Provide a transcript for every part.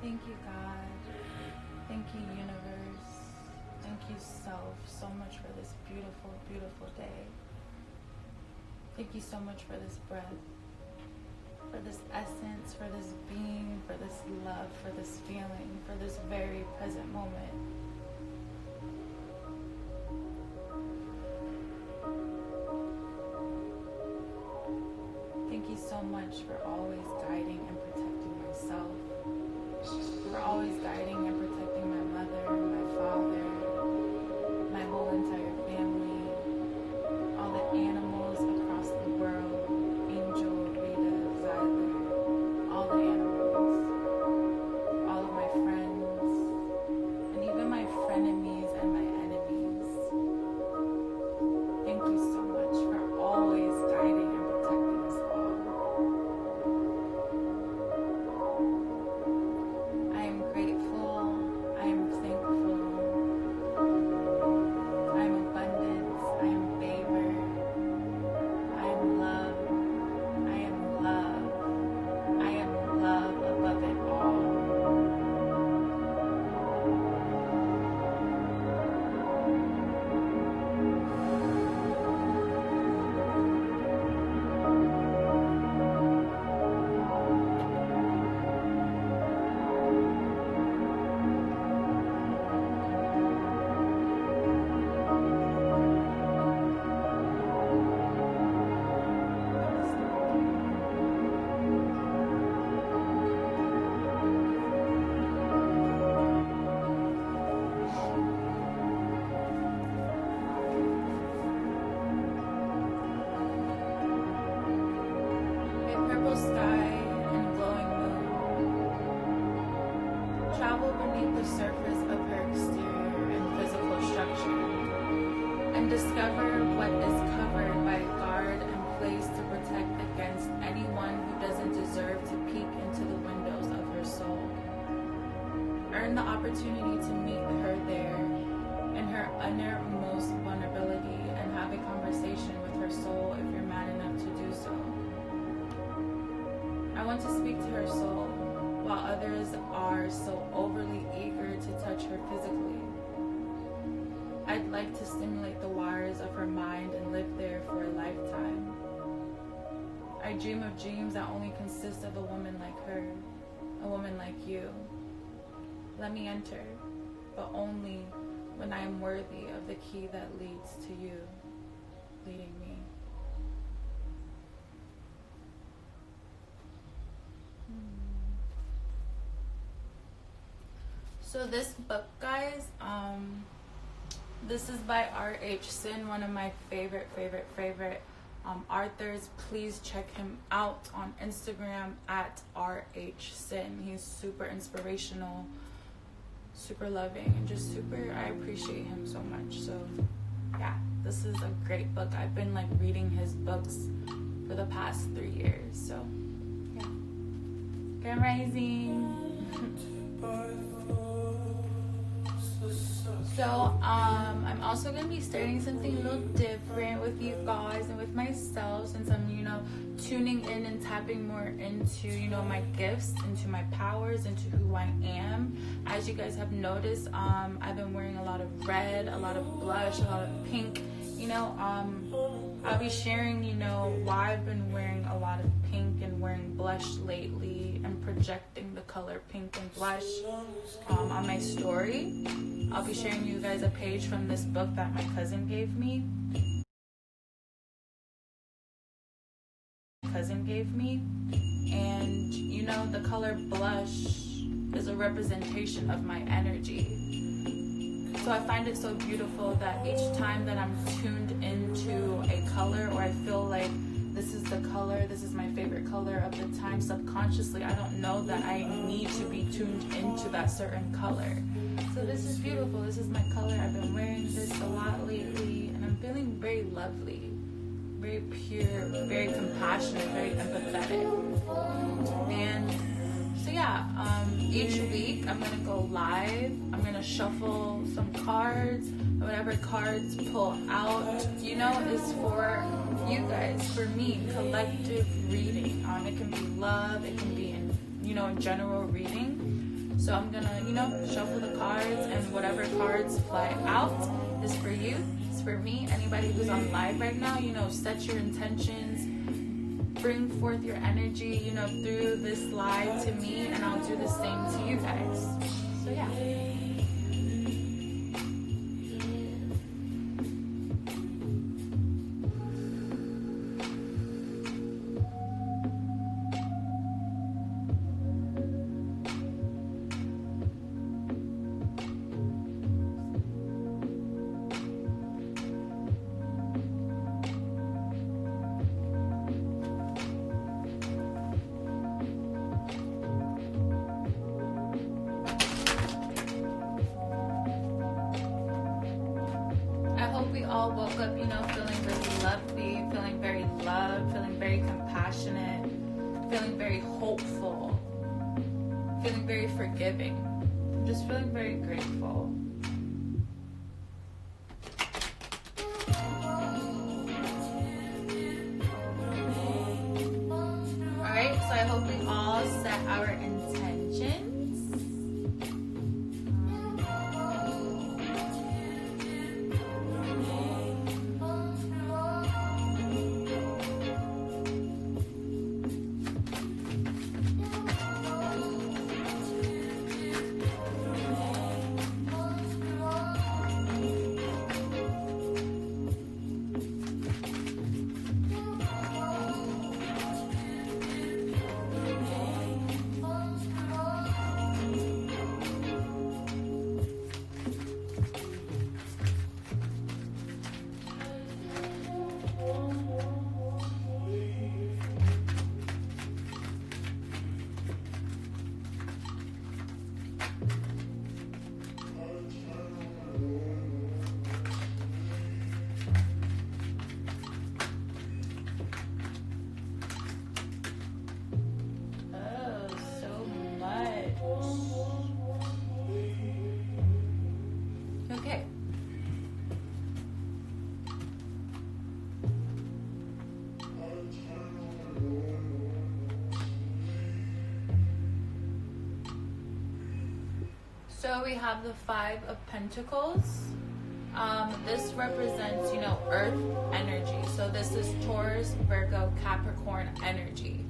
Thank you, God. Thank you, universe. Thank you, self, so much for this beautiful, beautiful day. Thank you so much for this breath, for this essence, for this being, for this love, for this feeling, for this very present moment. Thank you so much for always guiding and protecting myself, for always guiding and protecting my mother, my father, my whole entire family, all the animals across the world, Angel, Rita, Zyler, all the animals, all of my friends, and even my frenemies and my enemies. Thank you so much for always guiding and protecting us all. I am grateful. I am thankful. I am abundance. I am favor. I am love. I am love. I am love above it all. A purple sky and glowing moon travel beneath the surface of her exterior and physical structure and discover what is covered by a guard and placed to protect against anyone who doesn't deserve to peek into the windows of her soul. Earn the opportunity to meet her there in her innermost vulnerability and have a conversation with her soul if you're mad enough to do so. I want to speak to her soul, while others are so overly eager to touch her physically. I'd like to stimulate the wires of her mind and live there for a lifetime. I dream of dreams that only consist of a woman like her, a woman like you. Let me enter, but only when I am worthy of the key that leads to you, leading me. So this book, guys, this is by R.H. Sin, one of my favorite authors. Please check him out on Instagram at R.H. Sin. He's super inspirational, super loving, and just super, I appreciate him so much. So yeah, this is a great book. I've been like reading his books for the past 3 years. So yeah. Good rising. So I'm also going to be starting something a little different with you guys and with myself, since I'm, tuning in and tapping more into, my gifts, into my powers, into who I am. As you guys have noticed, I've been wearing a lot of red, a lot of blush, a lot of pink. I'll be sharing, why I've been wearing a lot of pink and wearing blush lately and projecting the color pink and blush on my story. I'll be sharing you guys a page from this book that my cousin gave me. And the color blush is a representation of my energy. So I find it so beautiful that each time that I'm tuned into a color, or I feel like this is the color, this is my favorite color of the time, subconsciously I don't know that I need to be tuned into that certain color. So this is beautiful. This is my color. I've been wearing this a lot lately, and I'm feeling very lovely, very pure, very compassionate, very empathetic. And so yeah, each week I'm gonna go live. I'm gonna shuffle some cards. Whatever cards pull out, is for you guys, for me, collective reading. It can be love, it can be in general reading. So I'm gonna, you know, shuffle the cards, and whatever cards fly out is for you, it's for me. Anybody who's on live right now, you know, set your intentions, bring forth your energy, you know, through this live to me, and I'll do the same to you guys. So yeah. All woke up, you know, feeling really lovely, feeling very loved, feeling very compassionate, feeling very hopeful, feeling very forgiving, just feeling very grateful. Alright, so I hope we all set our intentions. So we have the Five of Pentacles. This represents, you know, earth energy. So this is Taurus, Virgo, Capricorn energy.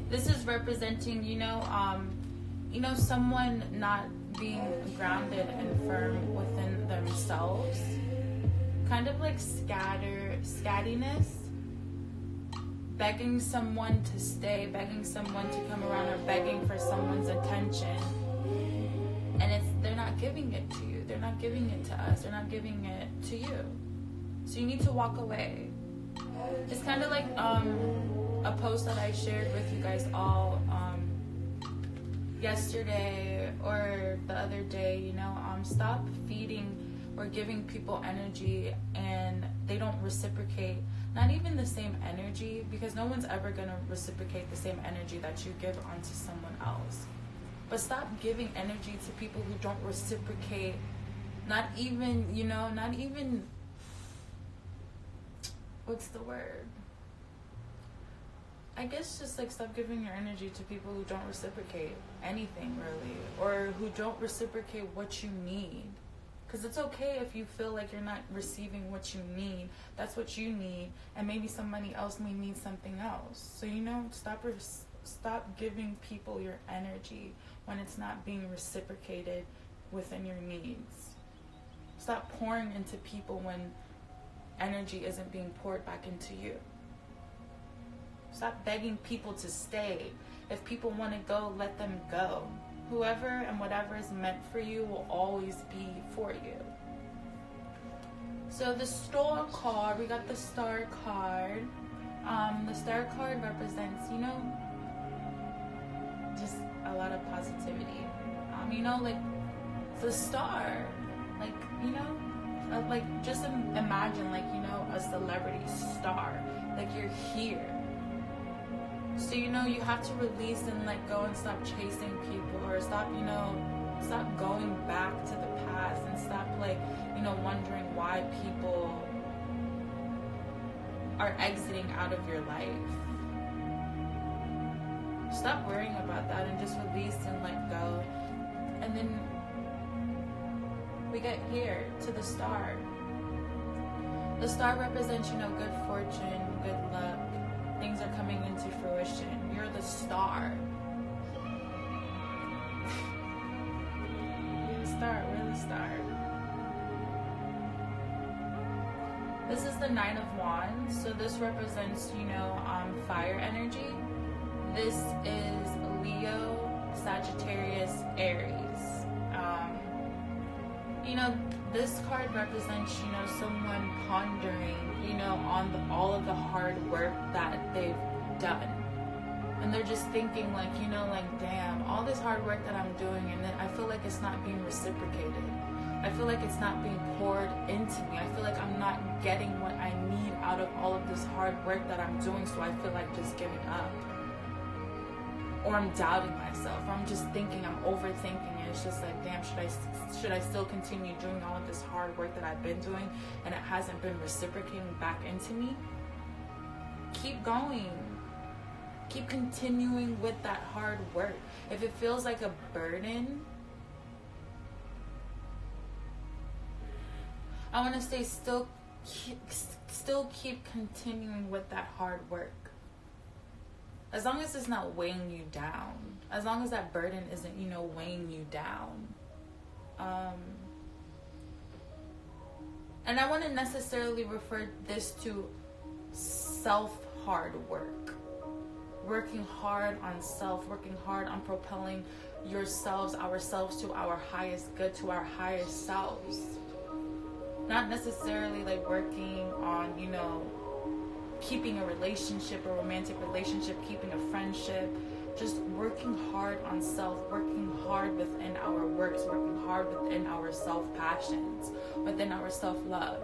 This is representing, you know, someone not being grounded and firm within themselves. Kind of like scattiness. Begging someone to stay, begging someone to come around, or begging for someone's attention. And they're not giving it to you. They're not giving it to us. They're not giving it to you. So you need to walk away. It's kind of like a post that I shared with you guys all yesterday or the other day, you know, stop feeding or giving people energy and they don't reciprocate, not even the same energy, because no one's ever going to reciprocate the same energy that you give onto someone else. But stop giving energy to people who don't reciprocate, not even, what's the word? I guess just like stop giving your energy to people who don't reciprocate anything really, or who don't reciprocate what you need. Because it's okay if you feel like you're not receiving what you need. That's what you need, and maybe somebody else may need something else. So, you know, stop giving people your energy when it's not being reciprocated within your needs. Stop pouring into people when energy isn't being poured back into you. Stop begging people to stay. If people want to go, let them go. Whoever and whatever is meant for you will always be for you. So the Star card, we got the Star card. The Star card represents, you know, just a lot of positivity. You know, like the star, like, you know, like just imagine, like, you know, a celebrity star, like you're here. So, you know, you have to release and let go and stop chasing people, or stop going back to the past, and stop, like, you know, wondering why people are exiting out of your life. Stop worrying about that and just release and let go. And then we get here to the star. The star represents, you know, good fortune, good luck. Things are coming into fruition. You're the star. You're the star. We're the star. This is the Nine of Wands. So this represents, you know, fire energy. This is Leo, Sagittarius, Aries. You know, this card represents, you know, someone pondering, you know, on all of the hard work that they've done. And they're just thinking like, you know, like, damn, all this hard work that I'm doing, and then I feel like it's not being reciprocated. I feel like it's not being poured into me. I feel like I'm not getting what I need out of all of this hard work that I'm doing, so I feel like just giving up. Or I'm doubting myself, or I'm just thinking, I'm overthinking, and it's just like, damn, should I still continue doing all of this hard work that I've been doing and it hasn't been reciprocating back into me? Keep going. Keep continuing with that hard work. If it feels like a burden, I want to say still keep continuing with that hard work. As long as it's not weighing you down. As long as that burden isn't, you know, weighing you down. And I wouldn't necessarily refer this to self-hard work. Working hard on self, working hard on propelling ourselves to our highest good, to our highest selves. Not necessarily like working on, you know, keeping a relationship, a romantic relationship, keeping a friendship, just working hard on self, working hard within our works, working hard within our self-passions, within our self-love.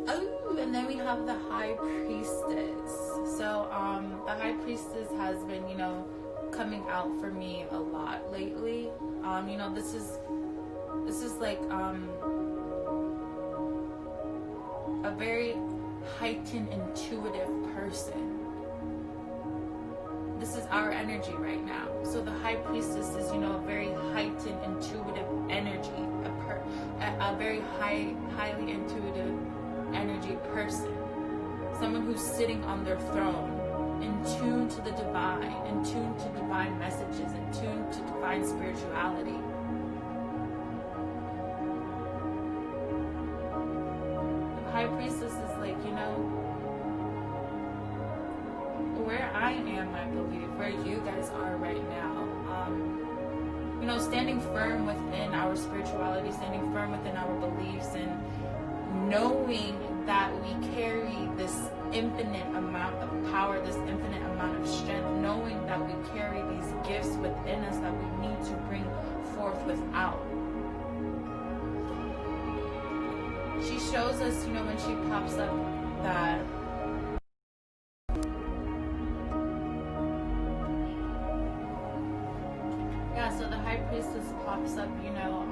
Oh, and then we have the High Priestess. So the High Priestess has been, you know, coming out for me a lot lately. You know, this is like a very heightened, intuitive person. This is our energy right now. So the High Priestess is, you know, a very heightened, intuitive energy, a very highly intuitive energy person. Someone who's sitting on their throne, in tune to the divine, in tune to divine messages, in tune to divine spirituality. High Priestess is like, you know, where I am, I believe, where you guys are right now. You know, standing firm within our spirituality, standing firm within our beliefs, and knowing that we carry this infinite amount of power, this infinite amount of strength, knowing that we carry these gifts within us that we need to bring forth without. She shows us, you know, when she pops up that so the High Priestess pops up, you know,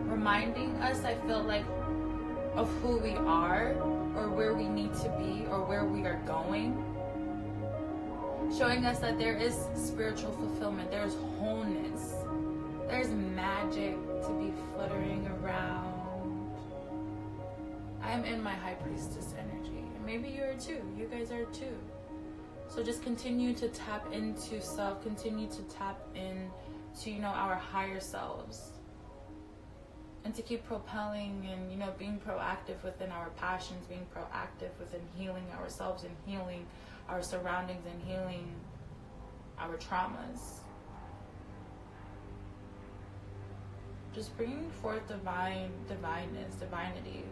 reminding us, I feel like, of who we are, or where we need to be, or where we are going. Showing us that there is spiritual fulfillment, there's wholeness, there's magic to be fluttering around. I'm in my High Priestess energy. And maybe you are too. You guys are too. So just continue to tap into self. Continue to tap into, you know, our higher selves. And to keep propelling and, you know, being proactive within our passions. Being proactive within healing ourselves and healing our surroundings and healing our traumas. Just bringing forth divineness, divinity.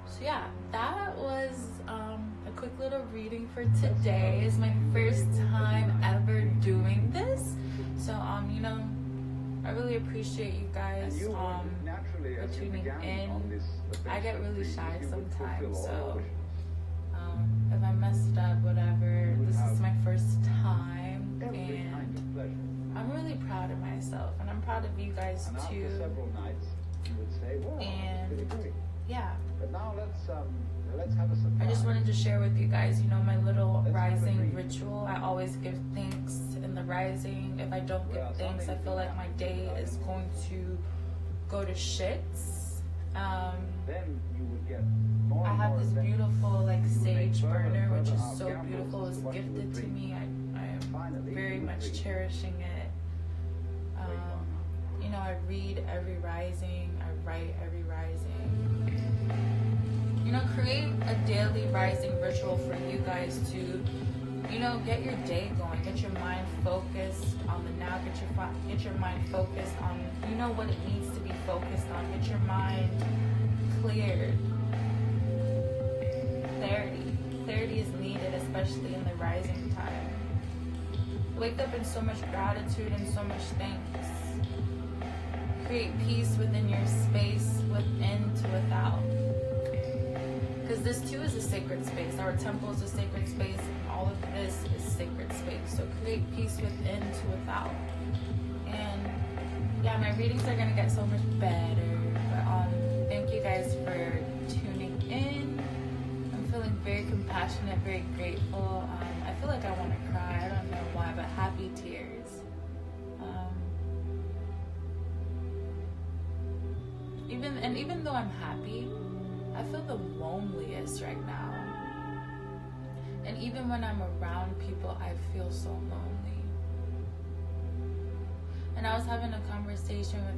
So yeah, that was a quick little reading for today. It's my first time ever doing this, so you know, I really appreciate you guys for tuning in. I get really shy sometimes, so if I messed up, whatever, this is my first time, and I'm really proud of myself, and I'm proud of you guys too. And yeah. But now let's I just wanted to share with you guys, you know, my little rising ritual. I always give thanks in the rising. If I don't give thanks, I feel like my day is going to go to shits. I have this beautiful like sage burner, which is so beautiful. It's gifted to me. I am very much cherishing it. You know, I read every rising. I write every rising. You know, create a daily rising ritual for you guys to, you know, get your day going. Get your mind focused on the now. Get your mind focused on, you know, what it needs to be focused on. Get your mind cleared. Clarity is needed, especially in the rising time. Wake up in so much gratitude and so much thanks. Create peace within your space, within to without. Because this too is a sacred space. Our temple is a sacred space, and all of this is sacred space. So create peace within to without. And yeah, my readings are gonna get so much better. But thank you guys for tuning in. I'm feeling very compassionate, very grateful. I feel like I want to cry. I don't know why, but happy tears. Even though I'm happy, I feel the loneliest right now. And even when I'm around people, I feel so lonely. And I was having a conversation with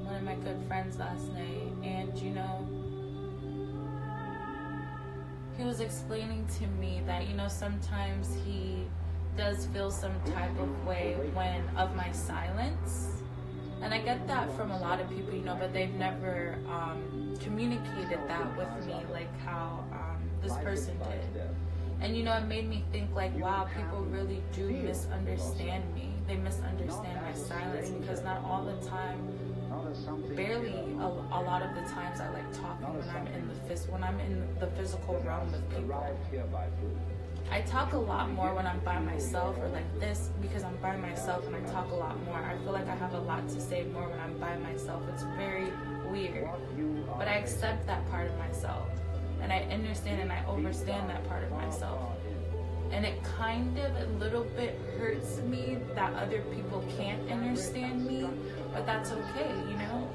one of my good friends last night, and you know, he was explaining to me that, you know, sometimes he does feel some type of way of my silence. And I get that from a lot of people, you know, but they've never communicated that with me like how this person did. And, you know, it made me think like, wow, people really do misunderstand me. They misunderstand my silence, because not all the time, barely a lot of the times I like talking when I'm in the physical realm with people. I talk a lot more when I'm by myself, or like this, because I'm by myself and I talk a lot more. I feel like I have a lot to say more when I'm by myself. It's very weird, but I accept that part of myself, and I understand and I overstand that part of myself. And it kind of a little bit hurts me that other people can't understand me, but that's okay, you know?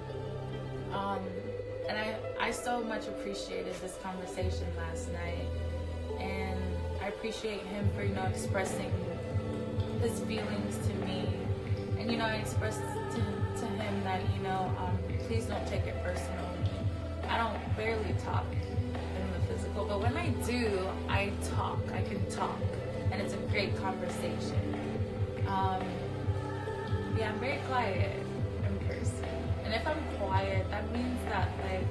And I so much appreciated this conversation last night, and I appreciate him for, you know, expressing his feelings to me. And, you know, I expressed to him that, you know, please don't take it personally. I don't barely talk in the physical, but when I do, I talk. I can talk, and it's a great conversation. Yeah, I'm very quiet in person. And if I'm quiet, that means that, like,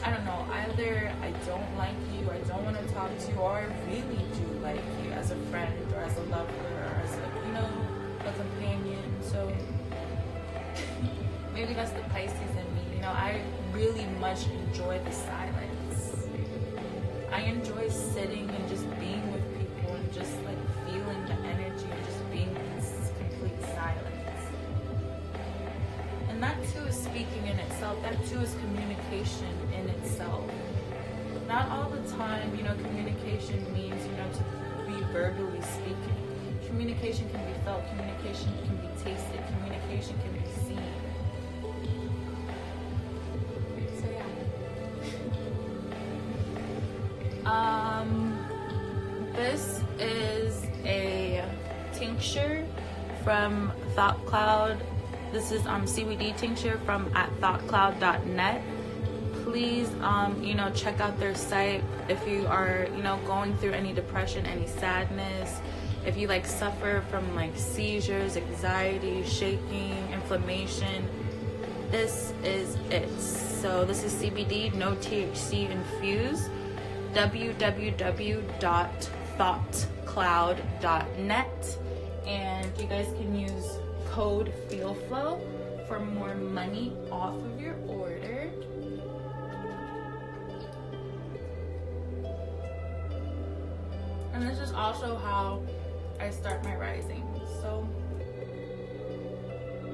I don't know, either I don't like you, I don't want to talk to you, or I really do like you as a friend, or as a lover, or as a, you know, a companion. So maybe that's the Pisces in me. You know, I really much enjoy the silence. I enjoy sitting and just being with people and just like feeling the energy and just being in this complete silence. And that too is speaking in itself. That too is communication in itself. Not all the time, you know, communication means, you know, to be verbally speaking. Communication can be felt. Communication can be tasted. Communication can be seen. So yeah. This is a tincture from Thought Cloud. This is CBD tincture from @thoughtcloud.net. Please, you know, check out their site if you are, you know, going through any depression, any sadness, if you like suffer from like seizures, anxiety, shaking, inflammation. This is it. So this is CBD, no THC infused. www.thoughtcloud.net, and you guys can use code FEELFLOW for more money off of your order. And this is also how I start my rising. So